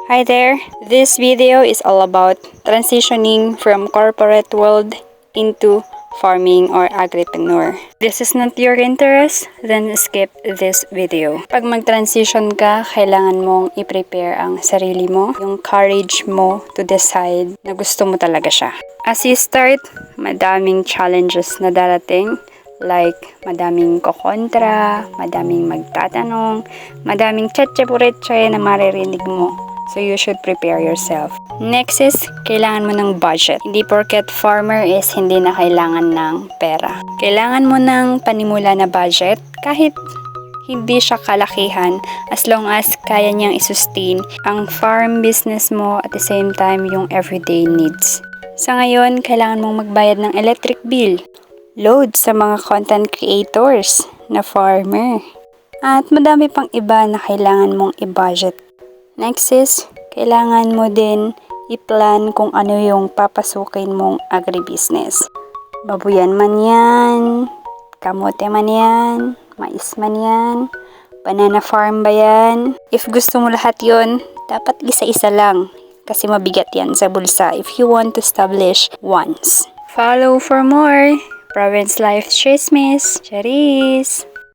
Hi there! This video is all about transitioning from corporate world into farming or agripreneur. This is not your interest, then skip this video. Pag mag-transition ka, kailangan mong i-prepare ang sarili mo, yung courage mo to decide na gusto mo talaga siya. As you start, madaming challenges na darating. Like, madaming kokontra, madaming magtatanong, madaming tsetche-puretche na maririnig mo. So, you should prepare yourself. Next is, kailangan mo ng budget. Hindi porket farmer is hindi na kailangan ng pera. Kailangan mo ng panimula na budget kahit hindi siya kalakihan as long as kaya niyang isustain ang farm business mo at the same time yung everyday needs. Sa ngayon, kailangan mong magbayad ng electric bill, load sa mga content creators na farmer, at madami pang iba na kailangan mong i-budget. Next is, kailangan mo din i-plan kung ano yung papasukin mong agribusiness. Babuyan man yan, kamote man yan, mais man yan, banana farm ba yan? If gusto mo lahat yon, dapat isa-isa lang kasi mabigat yan sa bulsa if you want to establish once. Follow for more! Province Life Chismis! Charis!